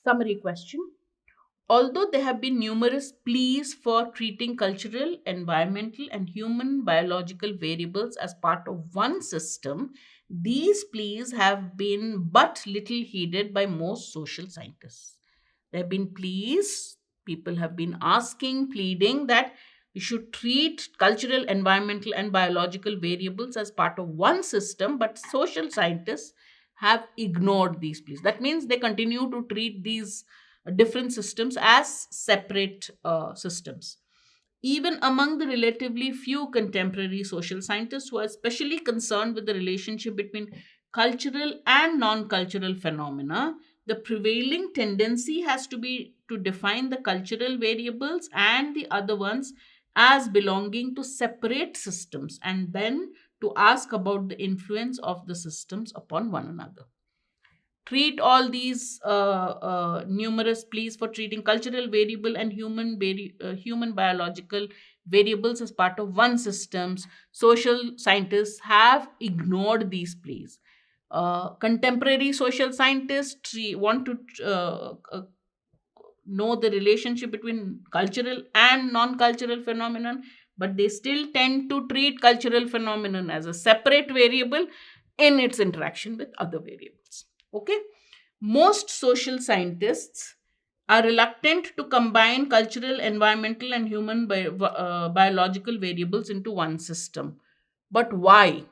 Summary question. Although there have been numerous pleas for treating cultural, environmental, and human biological variables as part of one system, these pleas have been but little heeded by most social scientists. There have been pleas, people have been asking, pleading that we should treat cultural, environmental, and biological variables as part of one system, but social scientists have ignored these pleas. That means they continue to treat these different systems as separate systems. Even among the relatively few contemporary social scientists who are especially concerned with the relationship between cultural and non cultural phenomena, the prevailing tendency has to be to define the cultural variables and the other ones as belonging to separate systems, and then to ask about the influence of the systems upon one another. Treat all these numerous pleas for treating cultural variable and human biological variables as part of one systems. Social scientists have ignored these pleas. Contemporary social scientists want to know the relationship between cultural and non-cultural phenomenon, but they still tend to treat cultural phenomenon as a separate variable in its interaction with other variables. Okay, most social scientists are reluctant to combine cultural, environmental, and human biological variables into one system. But why?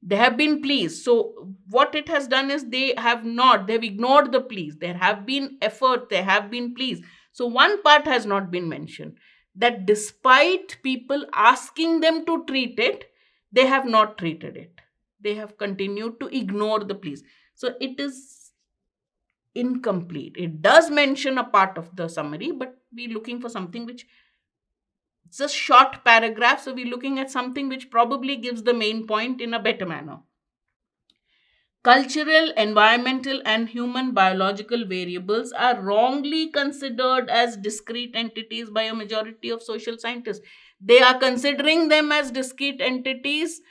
They have been pleased. So what it has done is they've ignored the pleas. There have been effort, they have been pleased. So one part has not been mentioned, that despite people asking them to treat it, they have not treated it. They have continued to ignore the pleas. So it is incomplete. It does mention a part of the summary, but we're looking for something which, it's a short paragraph, so we're looking at something which probably gives the main point in a better manner. Cultural, environmental, and human biological variables are wrongly considered as discrete entities by a majority of social scientists. They are considering them as discrete entities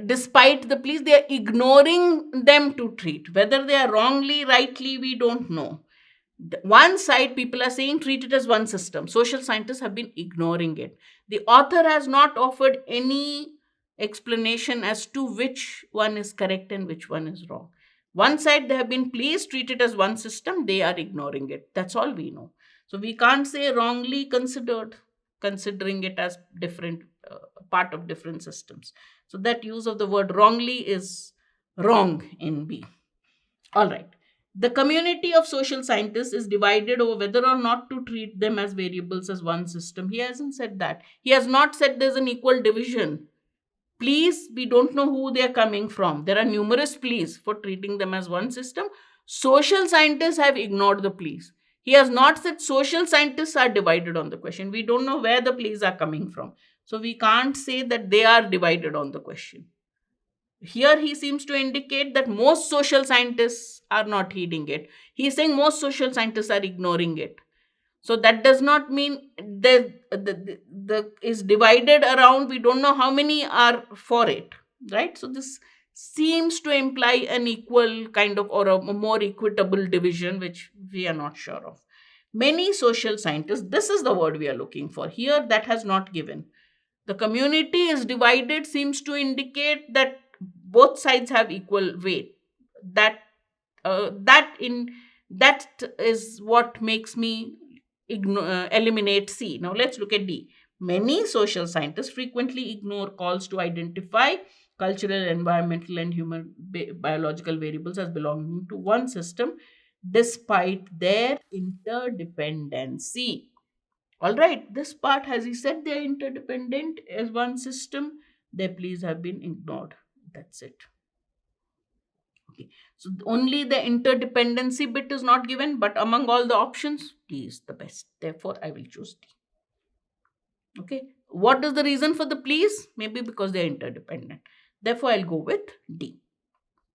despite the pleas. They are ignoring them to treat. Whether they are wrongly, rightly, we don't know. One side, people are saying treat it as one system. Social scientists have been ignoring it. The author has not offered any explanation as to which one is correct and which one is wrong. One side, they have been pleased, treat it as one system, they are ignoring it. That's all we know. So we can't say wrongly considered, considering it as different part of different systems. So that use of the word wrongly is wrong in B. All right. The community of social scientists is divided over whether or not to treat them as variables as one system. He hasn't said that. He has not said there's an equal division. Please, we don't know who they're coming from. There are numerous pleas for treating them as one system. Social scientists have ignored the pleas. He has not said social scientists are divided on the question. We don't know where the pleas are coming from. So we can't say that they are divided on the question. Here he seems to indicate that most social scientists are not heeding it. He is saying most social scientists are ignoring it. So that does not mean the is divided around. We don't know how many are for it, right? So this seems to imply an equal kind of, or a more equitable division, which we are not sure of. Many social scientists, this is the word we are looking for here, that has not given. The community is divided seems to indicate that both sides have equal weight. That that is what makes me eliminate C. Now let's look at D. Many social scientists frequently ignore calls to identify cultural, environmental, and human biological variables as belonging to one system, despite their interdependency. All right, this part, as he said, they are interdependent as one system. Their pleas have been ignored. That's it. Okay, so only the interdependency bit is not given, but among all the options, D is the best. Therefore, I will choose D. Okay, what is the reason for the pleas? Maybe because they are interdependent. Therefore, I'll go with D.